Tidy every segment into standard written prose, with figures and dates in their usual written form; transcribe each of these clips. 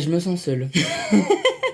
je me sens seul.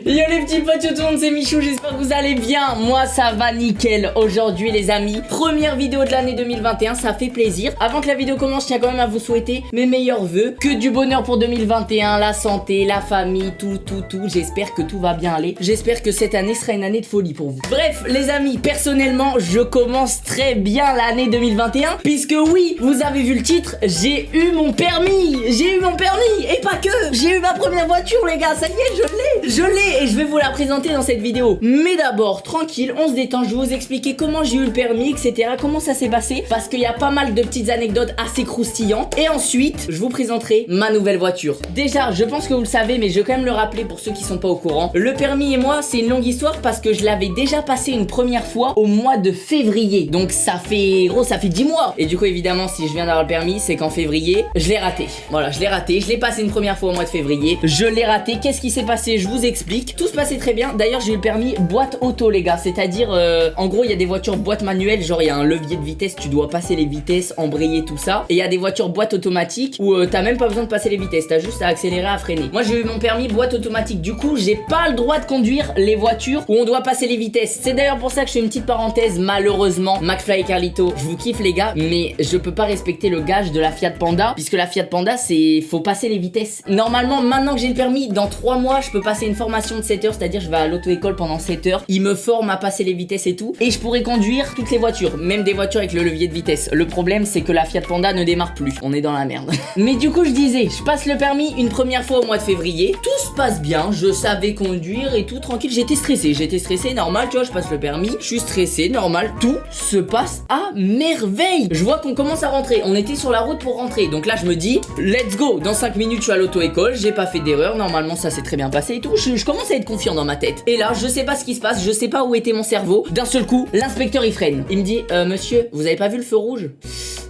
Yo les petits potes, yo tout le monde, c'est Michou, j'espère que vous allez bien. Moi ça va nickel aujourd'hui les amis. Première vidéo de l'année 2021, ça fait plaisir. Avant que la vidéo commence, je tiens quand même à vous souhaiter mes meilleurs vœux. Que du bonheur pour 2021, la santé, la famille, tout. J'espère que tout va bien aller. J'espère que cette année sera une année de folie pour vous. Bref les amis, personnellement je commence très bien l'année 2021. Puisque oui, vous avez vu le titre, j'ai eu mon permis. J'ai eu mon permis et pas que. J'ai eu ma première voiture les gars, ça y est, je l'ai et je vais vous la présenter dans cette vidéo. Mais d'abord, tranquille, on se détend, je vais vous expliquer comment j'ai eu le permis, etc. Comment ça s'est passé, parce qu'il y a pas mal de petites anecdotes assez croustillantes. Et ensuite, je vous présenterai ma nouvelle voiture. Déjà, je pense que vous le savez, mais je vais quand même le rappeler pour ceux qui sont pas au courant. Le permis et moi, c'est une longue histoire parce que je l'avais déjà passé une première fois au mois de février. Donc ça fait, gros, ça fait 10 mois. Et du coup, évidemment, si je viens d'avoir le permis, c'est qu'en février, je l'ai raté. Voilà, je l'ai raté. Je l'ai passé une première fois au mois de février. Je l'ai raté. Qu'est-ce qui s'est passé? Je vous explique. Tout se passait très bien. D'ailleurs, j'ai eu le permis boîte auto, les gars. C'est-à-dire, en gros, il y a des voitures boîte manuelle. Genre, il y a un levier de vitesse. Tu dois passer les vitesses, embrayer, tout ça. Et il y a des voitures boîte automatique où t'as même pas besoin de passer les vitesses. T'as juste à accélérer, à freiner. Moi, j'ai eu mon permis boîte automatique. Du coup, j'ai pas le droit de conduire les voitures où on doit passer les vitesses. C'est d'ailleurs pour ça que je fais une petite parenthèse. Malheureusement, McFly et Carlito, je vous kiffe, les gars. Mais je peux pas respecter le gage de la Fiat Panda. Puisque la Fiat Panda, c'est faut passer les vitesses. Normalement, maintenant que j'ai le permis, dans 3 mois, je peux passer une formation de 7 heures, c'est-à-dire je vais à l'auto-école pendant 7 heures, ils me forment à passer les vitesses et tout, et je pourrais conduire toutes les voitures, même des voitures avec le levier de vitesse. Le problème c'est que la Fiat Panda ne démarre plus, on est dans la merde. Mais du coup je disais, je passe le permis une première fois au mois de février, tout se passe bien, je savais conduire et tout tranquille, j'étais stressé, normal, tu vois, je passe le permis, je suis stressé, normal, tout se passe à merveille. Je vois qu'on commence à rentrer, on était sur la route pour rentrer, donc là je me dis, let's go, dans 5 minutes je suis à l'auto-école, j'ai pas fait d'erreur, normalement ça s'est très bien passé et tout, je commence à être confiant dans ma tête. Et là, je sais pas ce qui se passe, je sais pas où était mon cerveau. D'un seul coup, l'inspecteur il freine. Il me dit, monsieur, vous avez pas vu le feu rouge?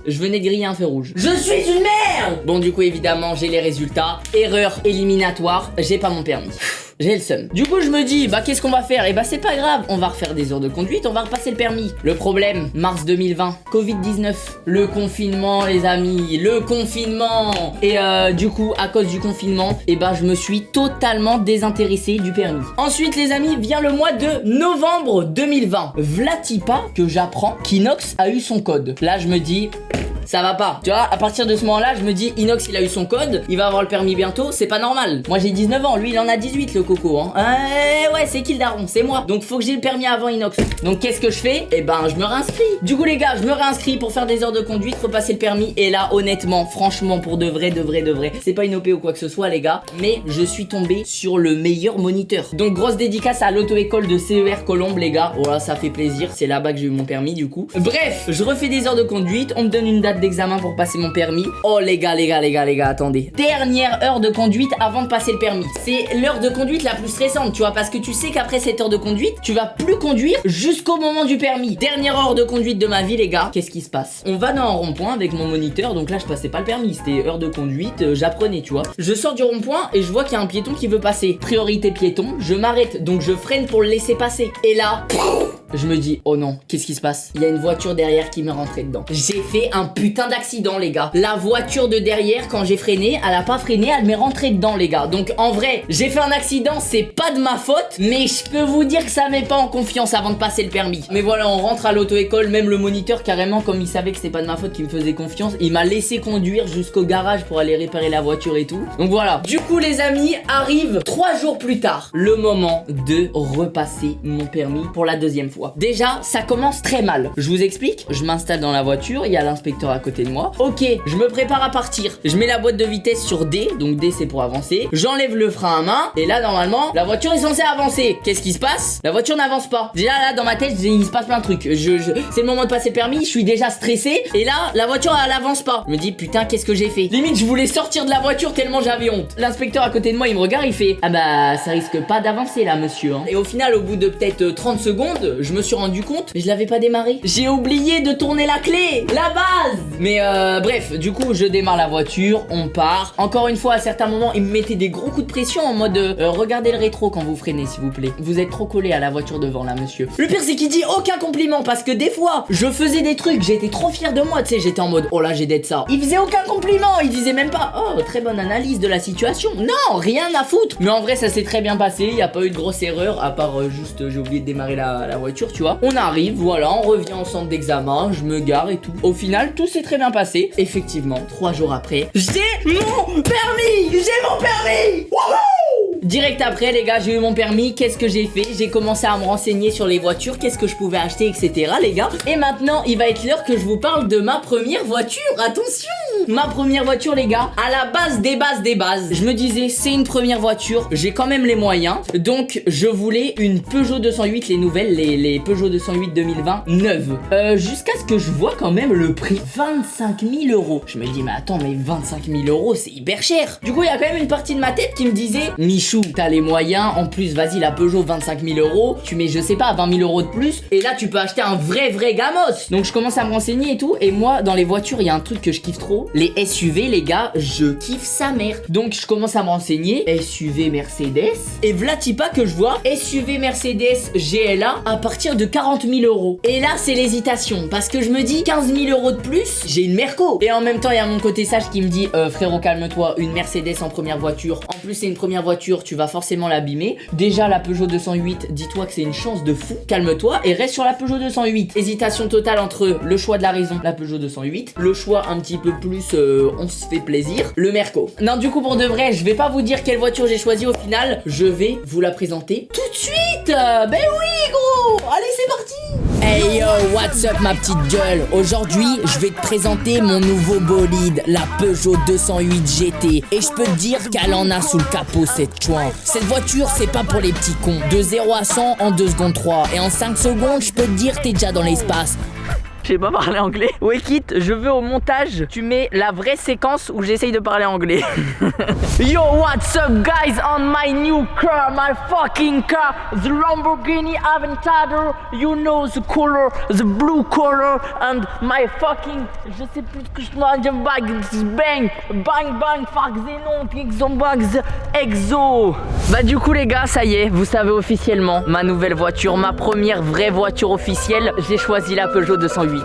Je venais de griller un feu rouge. Je suis une merde! Bon, du coup, évidemment, j'ai les résultats. Erreur éliminatoire, j'ai pas mon permis. J'ai le seum. Du coup je me dis bah qu'est-ce qu'on va faire? Et bah c'est pas grave, on va refaire des heures de conduite, on va repasser le permis. Le problème, mars 2020, Covid-19, le confinement les amis, le confinement. Et du coup à cause du confinement, et bah je me suis totalement désintéressé du permis. Ensuite les amis, vient le mois de novembre 2020. V'là-t-il pas que j'apprends qu'Inox a eu son code. Là je me dis ça va pas, tu vois, à partir de ce moment-là, je me dis, Inox, il a eu son code, il va avoir le permis bientôt, c'est pas normal. Moi, j'ai 19 ans, lui, il en a 18, le coco, hein. Ouais, c'est qui le daron? C'est moi. Donc, faut que j'ai le permis avant Inox. Donc, qu'est-ce que je fais? Eh ben, je me réinscris. Du coup, les gars, je me réinscris pour faire des heures de conduite, faut passer le permis. Et là, honnêtement, franchement, pour de vrai, c'est pas une OP ou quoi que ce soit, les gars, mais je suis tombé sur le meilleur moniteur. Donc, grosse dédicace à l'auto-école de CER Colombe, les gars. Voilà, ça fait plaisir. C'est là-bas que j'ai eu mon permis, du coup. Bref, je refais des heures de conduite, on me donne une date d'examen pour passer mon permis. Oh les gars, attendez. Dernière heure de conduite avant de passer le permis. C'est l'heure de conduite la plus stressante, tu vois, parce que tu sais qu'après cette heure de conduite, tu vas plus conduire jusqu'au moment du permis. Dernière heure de conduite de ma vie, les gars. Qu'est-ce qui se passe? On va dans un rond-point avec mon moniteur, donc là je passais pas le permis, c'était heure de conduite, j'apprenais, tu vois. Je sors du rond-point et je vois qu'il y a un piéton qui veut passer. Priorité piéton, je m'arrête, donc je freine pour le laisser passer. Et là, je me dis, oh non, qu'est-ce qui se passe? Il y a une voiture derrière qui m'est rentrée dedans. J'ai fait un putain d'accident, les gars. La voiture de derrière, quand j'ai freiné, elle a pas freiné, elle m'est rentrée dedans, les gars. Donc en vrai, j'ai fait un accident, c'est pas de ma faute, mais je peux vous dire que ça met pas en confiance avant de passer le permis. Mais voilà, on rentre à l'auto-école, même le moniteur, carrément, comme il savait que c'était pas de ma faute, qu'il me faisait confiance, il m'a laissé conduire jusqu'au garage pour aller réparer la voiture et tout. Donc voilà. Du coup, les amis, arrive 3 jours plus tard, le moment de repasser mon permis pour la deuxième fois. Déjà, ça commence très mal. Je vous explique, je m'installe dans la voiture, il y a l'inspecteur à côté de moi. Ok, je me prépare à partir. Je mets la boîte de vitesse sur D, donc D c'est pour avancer. J'enlève le frein à main, et là normalement, la voiture est censée avancer. Qu'est-ce qui se passe? La voiture n'avance pas. Déjà là, dans ma tête, il se passe plein de trucs. C'est le moment de passer le permis, je suis déjà stressé, et là, la voiture elle avance pas. Je me dis, putain, qu'est-ce que j'ai fait? Limite, je voulais sortir de la voiture tellement j'avais honte. L'inspecteur à côté de moi, il me regarde, il fait, ah bah, ça risque pas d'avancer là, monsieur, hein. Et au final, au bout de peut-être 30 secondes, je me suis rendu compte, mais je l'avais pas démarré. J'ai oublié de tourner la clé. La base. Mais bref, du coup je démarre la voiture, on part. Encore une fois à certains moments il me mettait des gros coups de pression en mode regardez le rétro quand vous freinez s'il vous plaît. Vous êtes trop collé à la voiture devant là monsieur. Le pire c'est qu'il dit aucun compliment parce que des fois je faisais des trucs, j'étais trop fier de moi, tu sais, j'étais en mode oh là j'ai d'être ça. Il faisait aucun compliment, il disait même pas oh très bonne analyse de la situation. Non, rien à foutre. Mais en vrai ça s'est très bien passé, il y a pas eu de grosse erreur à part juste j'ai oublié de démarrer la voiture, tu vois. On arrive, voilà, on revient en centre d'examen, je me gare et tout. Au final tout s'est très bien passé. Effectivement, 3 jours après, j'ai mon permis. J'ai mon permis. Wouhou! Direct après les gars, j'ai eu mon permis. Qu'est-ce que j'ai fait? J'ai commencé à me renseigner sur les voitures, qu'est-ce que je pouvais acheter, etc. les gars. Et maintenant il va être l'heure que je vous parle de ma première voiture. Attention, ma première voiture les gars. À la base des bases, je me disais c'est une première voiture, j'ai quand même les moyens. Donc je voulais une Peugeot 208, les nouvelles, les Peugeot 208 2020 neuves. Jusqu'à ce que je vois quand même le prix 25 000 €. Je me dis mais attends, mais 25 000 € c'est hyper cher. Du coup il y a quand même une partie de ma tête qui me disait Michou, t'as les moyens, en plus vas-y la Peugeot 25 000 €, tu mets je sais pas 20 000 € de plus et là tu peux acheter un vrai gamos. Donc je commence à me renseigner et tout. Et moi dans les voitures il y a un truc que je kiffe trop, les SUV les gars, je kiffe sa mère. Donc je commence à me renseigner, SUV Mercedes. Et v'là pas que je vois SUV Mercedes GLA à partir de 40 000 €. Et là c'est l'hésitation parce que je me dis 15 000 € de plus, j'ai une Merco. Et en même temps il y a mon côté sage qui me dit frérot calme-toi, une Mercedes en première voiture, en plus c'est une première voiture, tu vas forcément l'abîmer. Déjà la Peugeot 208, dis-toi que c'est une chance de fou, calme-toi et reste sur la Peugeot 208. Hésitation totale entre le choix de la raison, la Peugeot 208, le choix un petit peu plus on se fait plaisir, le Merco. Non du coup pour de vrai je vais pas vous dire quelle voiture j'ai choisi au final, je vais vous la présenter tout de suite. Ben oui gros, allez c'est parti. Hey yo, what's up ma petite gueule. Aujourd'hui je vais te présenter mon nouveau bolide, la Peugeot 208 GT. Et je peux te dire qu'elle en a sous le capot cette chouin. Cette voiture c'est pas pour les petits cons. De 0 à 100 en 2 secondes 3. Et en 5 secondes je peux te dire t'es déjà dans l'espace. Je sais pas parler anglais. Wekit, je veux au montage, tu mets la vraie séquence où j'essaye de parler anglais. Yo, what's up guys, on my new car, my fucking car, the Lamborghini Aventador, you know the color, the blue color, and my fucking, je sais plus ce que je bang, fuck the non, exo. Bah du coup les gars, ça y est, vous savez officiellement, ma nouvelle voiture, ma première vraie voiture officielle, j'ai choisi la Peugeot 208.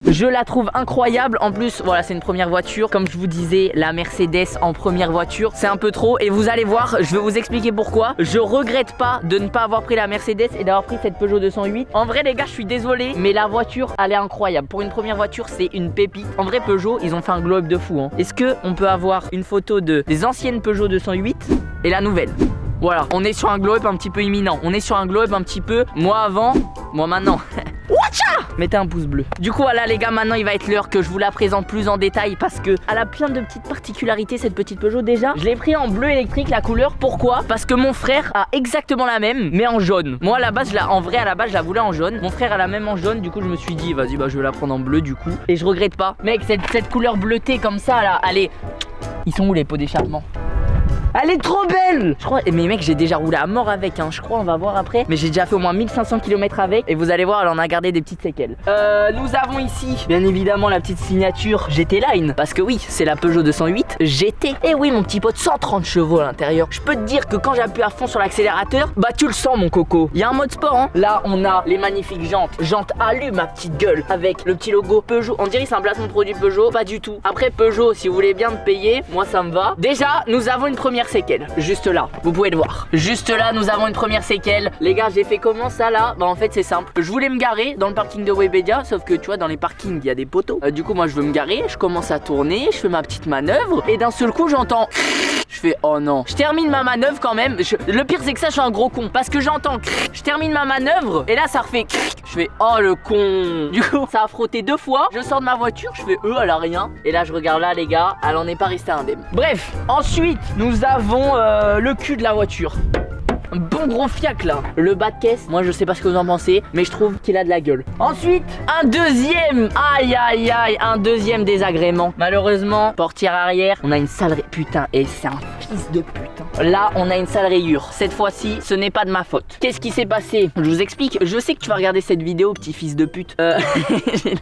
Je la trouve incroyable. En plus, voilà, c'est une première voiture. Comme je vous disais, la Mercedes en première voiture, c'est un peu trop. Et vous allez voir, je vais vous expliquer pourquoi. Je regrette pas de ne pas avoir pris la Mercedes et d'avoir pris cette Peugeot 208. En vrai, les gars, je suis désolé, mais la voiture, elle est incroyable. Pour une première voiture, c'est une pépite. En vrai, Peugeot, ils ont fait un glow-up de fou. Hein. Est-ce qu'on peut avoir une photo des anciennes Peugeot 208 et la nouvelle? Voilà, on est sur un glow-up un petit peu imminent. On est sur un glow-up un petit peu moi avant, moi maintenant. Watcha! Mettez un pouce bleu. Du coup voilà les gars, maintenant il va être l'heure que je vous la présente plus en détail parce que elle a plein de petites particularités cette petite Peugeot. Déjà je l'ai pris en bleu électrique la couleur. Pourquoi? Parce que mon frère a exactement la même mais en jaune. Moi à la base en vrai à la base je la voulais en jaune. Mon frère a la même en jaune, du coup je me suis dit vas-y bah je vais la prendre en bleu du coup. Et je regrette pas. Mec cette couleur bleutée comme ça là, allez. Ils sont où les pots d'échappement? Elle est trop belle. Je crois, mais mec j'ai déjà roulé à mort avec hein. Je crois on va voir après. Mais j'ai déjà fait au moins 1500 km avec. Et vous allez voir elle en a gardé des petites séquelles. Nous avons ici bien évidemment la petite signature GT Line. Parce que oui c'est la Peugeot 208 GT. Et oui mon petit pote, 130 chevaux à l'intérieur. Je peux te dire que quand j'appuie à fond sur l'accélérateur, bah tu le sens mon coco. Il y a un mode sport hein. Là on a les magnifiques jantes alu ma petite gueule. Avec le petit logo Peugeot. On dirait que c'est un placement de produit Peugeot. Pas du tout. Après Peugeot si vous voulez bien me payer, moi ça me va. Déjà nous avons une première séquelle, juste là, vous pouvez le voir. Juste là, nous avons une première séquelle. Les gars, j'ai fait comment ça là? Bah en fait c'est simple. Je voulais me garer dans le parking de Webedia, sauf que tu vois dans les parkings il y a des poteaux. Du coup moi je veux me garer, je commence à tourner, je fais ma petite manœuvre et d'un seul coup j'entends. Je fais oh non. Je termine ma manœuvre quand même. Le pire c'est que ça je suis un gros con parce que j'entends. Je termine ma manœuvre et là ça refait. Je fais oh le con. Du coup ça a frotté 2 fois. Je sors de ma voiture, je fais elle a rien. Et là je regarde là les gars, elle en est pas restée indemne. Bref, ensuite nous avons le cul de la voiture. Un bon gros fiac là. Le bas de caisse, moi je sais pas ce que vous en pensez, mais je trouve qu'il a de la gueule. Ensuite, un deuxième. Aïe aïe aïe, un deuxième désagrément. Malheureusement, portière arrière, on a une sale putain, et c'est un fils de putain. Là, on a une sale rayure. Cette fois-ci, ce n'est pas de ma faute. Qu'est-ce qui s'est passé? Je vous explique. Je sais que tu vas regarder cette vidéo, petit fils de pute.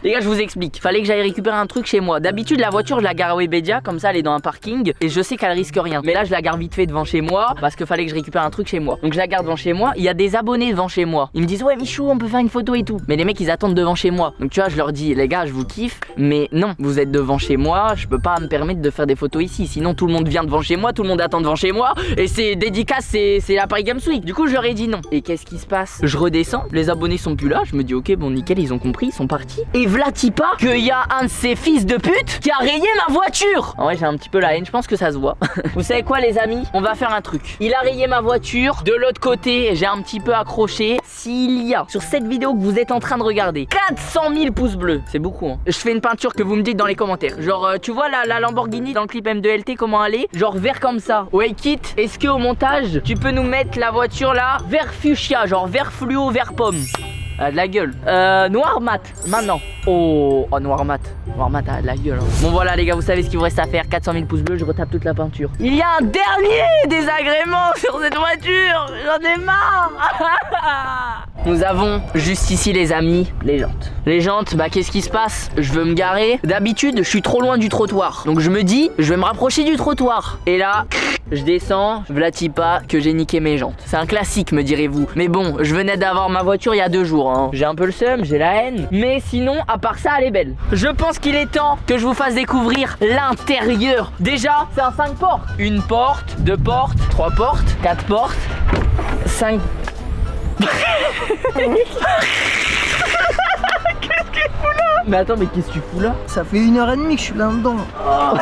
Les gars, je vous explique. Fallait que j'aille récupérer un truc chez moi. D'habitude, la voiture, je la gare à Webedia, comme ça, elle est dans un parking, et je sais qu'elle risque rien. Mais là, je la gare vite fait devant chez moi, parce que fallait que je récupère un truc chez moi. Donc je la garde devant chez moi. Il y a des abonnés devant chez moi. Ils me disent ouais Michou, on peut faire une photo et tout. Mais les mecs, ils attendent devant chez moi. Donc tu vois, je leur dis les gars, je vous kiffe, mais non, vous êtes devant chez moi, je peux pas me permettre de faire des photos ici. Sinon, tout le monde vient devant chez moi, tout le monde attend devant chez moi, et c'est dédicace, c'est la Paris Games Week. Du coup, je leur ai dit non. Et qu'est-ce qui se passe? Je redescends, les abonnés sont plus là. Je me dis ok, bon nickel, ils ont compris, ils sont partis. Et v'là-t-il pas qu'il y a un de ces fils de pute qui a rayé ma voiture. En vrai, j'ai un petit peu la haine, je pense que ça se voit. Vous savez quoi les amis? On va faire un truc. Il a rayé ma voiture. De l'autre côté, j'ai un petit peu accroché. S'il y a sur cette vidéo que vous êtes en train de regarder 400 000 pouces bleus, c'est beaucoup hein. Je fais une peinture que vous me dites dans les commentaires. Genre tu vois la Lamborghini dans le clip M2LT comment elle est? Genre vert comme ça. Ouais Kit, est-ce que au montage tu peux nous mettre la voiture là vert fuchsia, genre vert fluo, vert pomme? De la gueule. Noir mat maintenant. Oh noir mat. Noir mat a de la gueule hein. Bon voilà les gars, vous savez ce qu'il vous reste à faire. 400 000 pouces bleus, je retape toute la peinture. Il y a un dernier désagrément sur cette voiture. J'en ai marre. Nous avons juste ici les amis, les jantes. Les jantes, bah qu'est-ce qui se passe? Je veux me garer. D'habitude, je suis trop loin du trottoir. Donc je me dis, je vais me rapprocher du trottoir. Et là, je descends, v'là-t-il pas que j'ai niqué mes jantes. C'est un classique me direz-vous. Mais bon, je venais d'avoir ma voiture il y a 2 jours hein. J'ai un peu le seum, j'ai la haine. Mais sinon, à part ça, elle est belle. Je pense qu'il est temps que je vous fasse découvrir l'intérieur. Déjà, c'est un 5 portes. 1 porte, 2 portes, 3 portes, 4 portes, 5... Qu'est-ce qu'il fout là? Mais attends, mais qu'est-ce que tu fous là? Ça fait 1h30 que je suis là-dedans. Oh.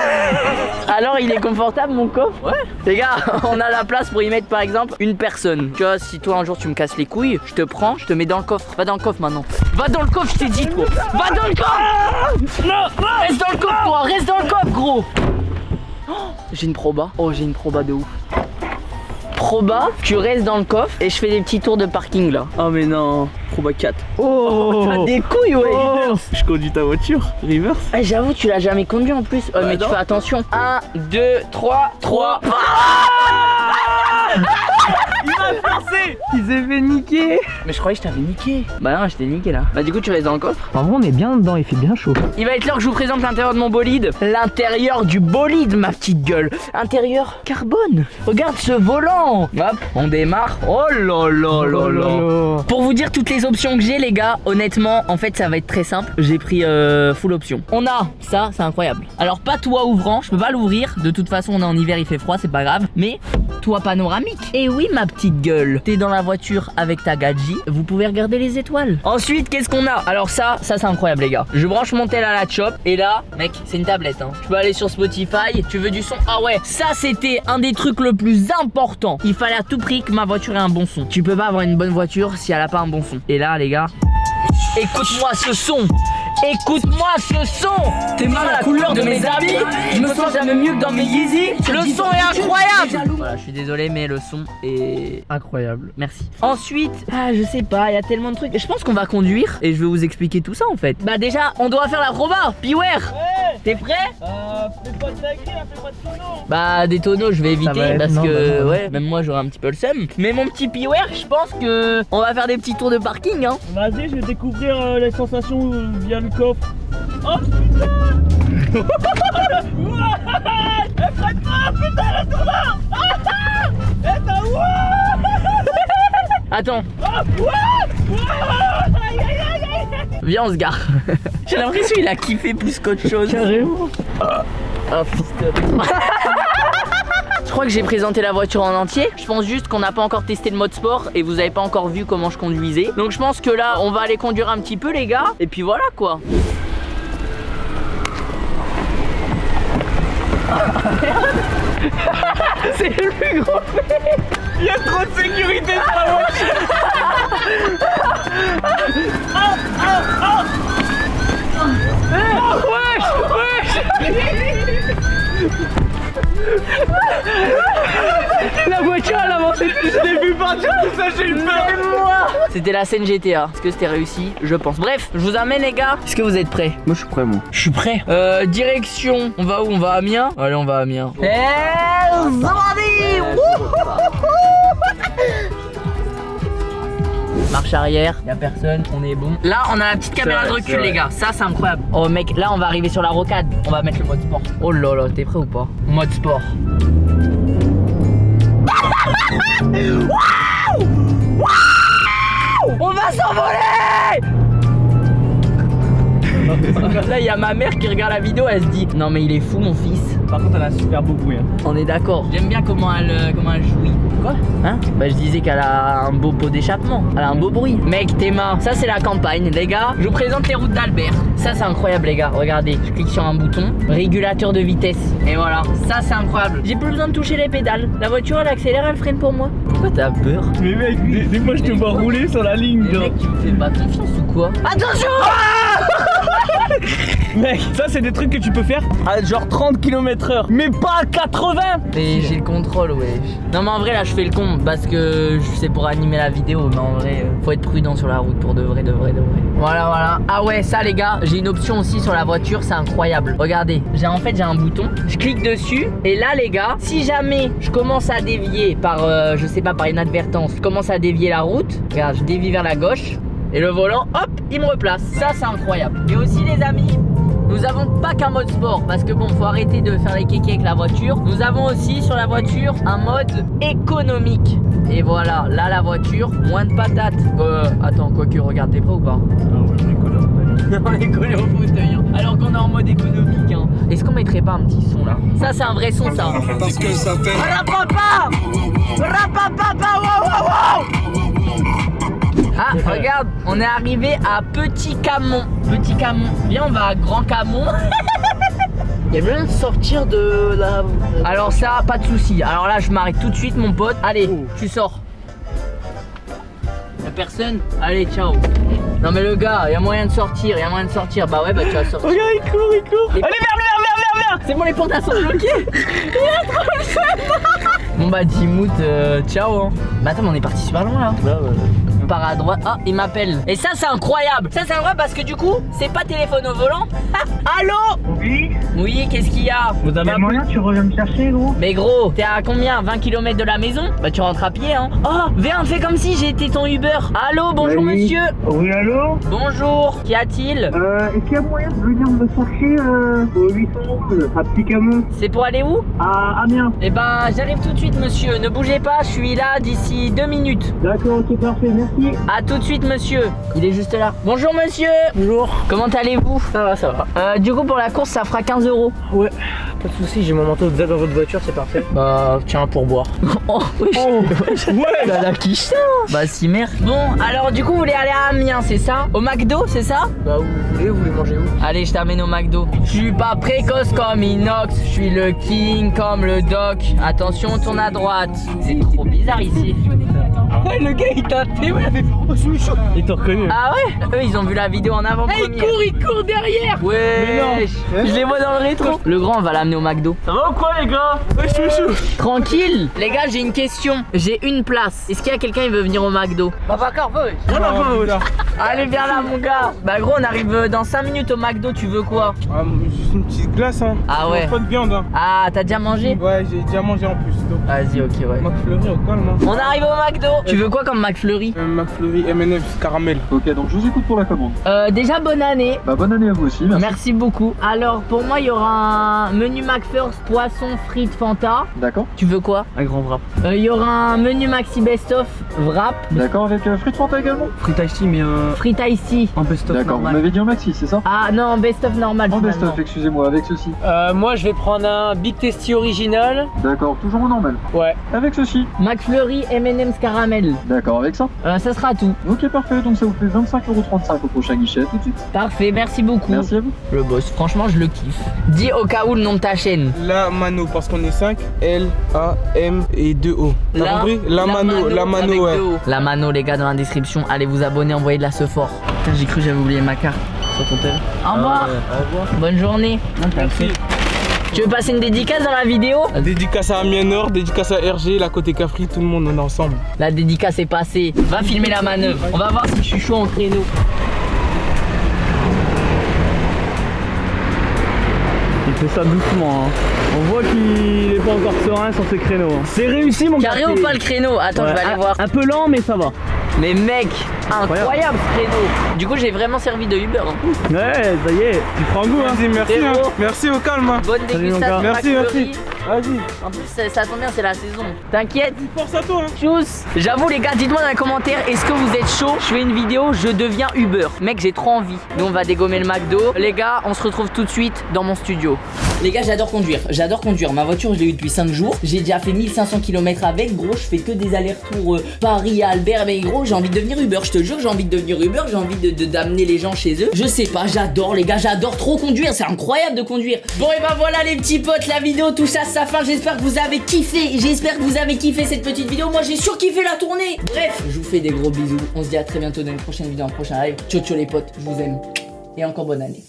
Alors il est confortable mon coffre? Ouais. Les gars, on a la place pour y mettre par exemple une personne. Tu vois, si toi un jour tu me casses les couilles, je te prends, je te mets dans le coffre. Va dans le coffre maintenant. Va dans le coffre, je t'ai dit toi. Va dans le coffre. Non. Reste dans le coffre toi, reste dans le coffre gros. Oh, j'ai une proba. Oh j'ai une proba de ouf. Proba, tu restes dans le coffre et je fais des petits tours de parking là. Oh mais non, Proba 4. Oh, t'as des couilles ouais. Oh, je conduis ta voiture, reverse. Ah, j'avoue, tu l'as jamais conduit en plus. Mais non. Tu fais attention. 1, 2, 3, 3. Il m'a forcé. Il s'est fait niquer. Mais je croyais que je t'avais niqué. Bah non, je t'ai niqué là. Bah du coup tu restes dans le coffre. En vrai on est bien dedans, il fait bien chaud. Il va être l'heure que je vous présente l'intérieur de mon bolide. L'intérieur du bolide ma petite gueule. Intérieur carbone. Regarde ce volant. Hop, on démarre. Oh là là là là. Pour vous dire toutes les options que j'ai les gars, honnêtement en fait ça va être très simple. J'ai pris full option. On a ça, c'est incroyable. Alors pas toit ouvrant, je peux pas l'ouvrir. De toute façon on est en hiver, il fait froid, c'est pas grave. Mais toit panoramique. Et oui ma petite gueule. T'es dans la voiture avec ta gadget, vous pouvez regarder les étoiles. Ensuite qu'est-ce qu'on a? Alors ça c'est incroyable les gars. Je branche mon tel à la chop et là mec c'est une tablette hein. Je peux aller sur Spotify. Tu veux du son? Ah ouais, ça c'était un des trucs le plus important. Il fallait à tout prix que ma voiture ait un bon son. Tu peux pas avoir une bonne voiture si elle a pas un bon son. Et là les gars, écoute-moi ce son. Écoute-moi ce son. T'es mal la couleur de mes habits. Je me sens jamais mieux que dans mes Yeezy. Le son est incroyable. Voilà, je suis désolé mais le son est incroyable. Merci. Ensuite, je sais pas, il y a tellement de trucs. Je pense qu'on va conduire et je vais vous expliquer tout ça en fait. Bah déjà, on doit faire la proba. Piwer. Ouais. T'es prêt? Fais pas de dinguerie, fais pas de tonneaux. Bah des tonneaux je vais éviter parce que ouais, même moi j'aurai un petit peu le seum. Mais mon petit Piwer, je pense que on va faire des petits tours de parking hein. Vas-y, je vais découvrir les sensations via le coffre. Oh putain. Prête-moi, putain la tourneur. T'as où? Attends. Viens on se gare. J'ai l'impression qu'il a kiffé plus qu'autre chose. Carrément. Ah fiston. Je crois que j'ai présenté la voiture en entier. Je pense juste qu'on n'a pas encore testé le mode sport et vous avez pas encore vu comment je conduisais. Donc je pense que là on va aller conduire un petit peu les gars. Et puis voilà quoi. C'est le plus gros fait. Il y a trop de sécurité dans la voiture. La voiture elle avance. Je l'ai vu partir j'ai eu peur. C'était la scène GTA. Est-ce que c'était réussi? Je pense. Bref, je vous amène les gars. Est-ce que vous êtes prêts? Moi je suis prêt moi. Je suis prêt. Direction. On va où? On va à Amiens? Allez, on va à Amiens. Marche arrière, y a personne, on est bon. Là, on a la petite caméra de recul, les gars. Ça, c'est incroyable. Oh, mec, là, on va arriver sur la rocade. On va mettre le mode sport. Oh là là, t'es prêt ou pas? Mode sport. On va s'envoler! Là, il y a ma mère qui regarde la vidéo, elle se dit non, mais il est fou, mon fils. Par contre, elle a un super beau bruit. Hein. On est d'accord. J'aime bien comment elle jouit. Quoi? Hein? Bah, je disais qu'elle a un beau pot d'échappement. Elle a un beau bruit. Mec, tes mains, ça c'est la campagne, les gars. Je vous présente les routes d'Albert. Ça c'est incroyable, les gars. Regardez, je clique sur un bouton, régulateur de vitesse. Et voilà, ça c'est incroyable. J'ai plus besoin de toucher les pédales. La voiture elle accélère, elle freine pour moi. Pourquoi t'as peur? Mais mec, des fois je te vois rouler sur la ligne. Mais mec, tu me fais pas confiance ou quoi? Attention! Mec, ça c'est des trucs que tu peux faire à genre 30 km/h, mais pas à 80. Mais j'ai le contrôle, ouais. Non mais en vrai là je fais le con parce que c'est pour animer la vidéo, mais en vrai faut être prudent sur la route pour de vrai. Voilà, voilà. Ah ouais, ça les gars, j'ai une option aussi sur la voiture, c'est incroyable. Regardez, j'ai un bouton, je clique dessus et là les gars, si jamais je commence à dévier par, je sais pas, par inadvertance, je commence à dévier la route, regarde, je dévie vers la gauche et le volant, hop, il me replace. Ça c'est incroyable. Et aussi les amis, nous avons pas qu'un mode sport parce que bon, faut arrêter de faire les kékés avec la voiture. Nous avons aussi sur la voiture un mode économique. Et voilà, là la voiture, moins de patates. Attends, quoique, regarde, t'es prêt ou pas? Ah ouais, on est collé au fauteuil. On est collé au fauteuil, hein. Alors qu'on est en mode économique, hein. Est-ce qu'on mettrait pas un petit son là? Ça c'est un vrai son, ça. Parce que ça fait. Rapapa! Rapapapa! Wow, wow, wow! Ah, regarde, on est arrivé à Petit Camon. Petit Camon. Viens, on va à Grand Camon. Il y a moyen de sortir de la... Alors ça, pas de souci. Alors là, je m'arrête tout de suite, mon pote. Allez, tu sors. Y'a personne? Allez, ciao. Non mais le gars, il y a moyen de sortir, Bah ouais, bah tu vas sortir. Regarde, il court. Les... Allez, viens. C'est bon, les portes sont bloquées. Il a trop le fun. Bon bah Dimout, ciao hein. Bah attends, mais on est parti super loin là. On part à droite. Ah, il m'appelle. Et ça c'est incroyable. Ça c'est incroyable parce que du coup, c'est pas téléphone au volant. Allô? Oui. Oui, qu'est-ce qu'il y a? Vous avez Y'a moyen, tu reviens me chercher, gros? Mais gros, t'es à combien? 20 km de la maison? Bah tu rentres à pied hein. Oh, viens, fais comme si j'étais ton Uber. Allô, bonjour Oui. monsieur. Oui, allô? Bonjour, qu'y a-t-il? Est-ce qu'il y a moyen de venir me chercher au 811 à Petit Camon? C'est pour aller où? À Amiens. Eh ben, j'arrive tout de suite monsieur. Ne bougez pas, je suis là d'ici 2 minutes. D'accord, ok, parfait, merci. A tout de suite monsieur. Il est juste là. Bonjour monsieur. Bonjour. Comment allez-vous? Ça va. Du coup pour la course ça fera 15 €. Ouais, pas de soucis, j'ai mon manteau de Z dans votre voiture, c'est parfait. Bah tiens un pourboire. Oh oui. Ouais. La quiche ça. Bah si merde. Bon alors du coup vous voulez aller à Amiens c'est ça? Au McDo c'est ça? Bah vous voulez manger où? Allez je t'amène au McDo. Je suis pas précoce comme Inox. Je suis le king comme le doc. Attention on tourne à droite. C'est trop bizarre ici. Ouais, le gars il t'a Il t'a reconnu. Ah ouais? Eux ils ont vu la vidéo en avant-première. Il court derrière. Mais Ouais. non. Je les vois dans le rétro. Le grand on va l'amener au McDo. Ça va ou quoi les gars? Ouais, chou. Tranquille. Les gars j'ai une question. J'ai une place. Est-ce qu'il y a quelqu'un qui veut venir au McDo? Bah pas encore veut. Allez viens là mon gars. Bah gros on arrive dans 5 minutes au McDo. Tu veux quoi? Ah, juste une petite glace hein. Ah ouais. Pas de viande hein. Ah t'as déjà mangé? Ouais, j'ai déjà mangé en plus. Donc, Vas-y ok ouais. McFlurry au calme hein. On arrive au McDo. Tu veux quoi comme McFlurry? McFlurry M&M's caramel. Ok, donc je vous écoute pour la commande. Déjà bonne année. Bah bonne année à vous aussi, merci. Merci beaucoup. Alors pour moi il y aura un menu McFirst poisson frites Fanta. D'accord. Tu veux quoi? Un grand wrap. Il y aura un menu maxi best of wrap. D'accord, avec frites Fanta également? Frites ice mais Frites ici. un best-of D'accord, vous normal. m'avez dit en maxi, c'est ça? Ah non best of normal. En finalement. best-of, excusez-moi, avec ceci. Moi je vais prendre un Big Tasty original. D'accord, toujours en normal. Ouais. Avec ceci. McFlurry M&M's caramel. D'accord, avec ça? Ça sera tout. Ok, parfait, donc ça vous fait 25,35 € au prochain guichet, tout de suite. Parfait, merci beaucoup. Merci à vous. Le boss, franchement je le kiffe. Dis au cas où le nom de ta chaîne. La Mano, parce qu'on est 5. L, A, M et 2 O. T'as compris? La Mano, avec ouais. deux O. La Mano les gars dans la description. Allez vous abonner, envoyez de la sephore. Putain, j'ai cru que j'avais oublié ma carte. Sur ton tel. Au revoir. Au revoir. Bonne journée. Merci. Tu veux passer une dédicace dans la vidéo? Dédicace à Amiens Nord, dédicace à RG, la côté Cafri, tout le monde on est ensemble. La dédicace est passée. Va filmer la manœuvre. On va voir si je suis chaud en créneau. Il fait ça doucement. Hein. On voit qu'il est pas encore serein sur ses créneaux. Hein. C'est réussi mon gars. Carré ou pas le créneau? Attends, Ouais, je vais aller voir. Un peu lent, mais ça va. Mais mec, incroyable ce créneau. Du coup, j'ai vraiment servi de Uber. Hein. Ouais, ça y est, tu prends goût. Hein. Vas-y, merci, hein. Frérot. Merci au calme. Hein. Bonne Salut, mon dégustation. gars. Merci, McFlurry. Vas-y. En plus, ça tombe bien, c'est la saison. T'inquiète. Force à toi. Hein. Tchuss. J'avoue les gars, dites-moi dans les commentaires, est-ce que vous êtes chaud? Je fais une vidéo, je deviens Uber. Mec, j'ai trop envie. Nous on va dégommer le McDo. Les gars, on se retrouve tout de suite dans mon studio. Les gars, j'adore conduire. J'adore conduire. Ma voiture, je l'ai eu depuis 5 jours. J'ai déjà fait 1500 km avec. Gros, je fais que des allers-retours Paris à Albert. Mais gros, j'ai envie de devenir Uber. Je te jure, j'ai envie de devenir Uber. J'ai envie d'amener les gens chez eux. Je sais pas, j'adore les gars, j'adore trop conduire. C'est incroyable de conduire. Bon, et ben voilà les petits potes, la vidéo touche à sa fin. J'espère que vous avez kiffé. J'espère que vous avez kiffé cette petite vidéo. Moi, j'ai surkiffé la tournée. Bref, je vous fais des gros bisous. On se dit à très bientôt dans une prochaine vidéo, un prochain live. Ciao, ciao les potes, je vous aime. Et encore bonne année.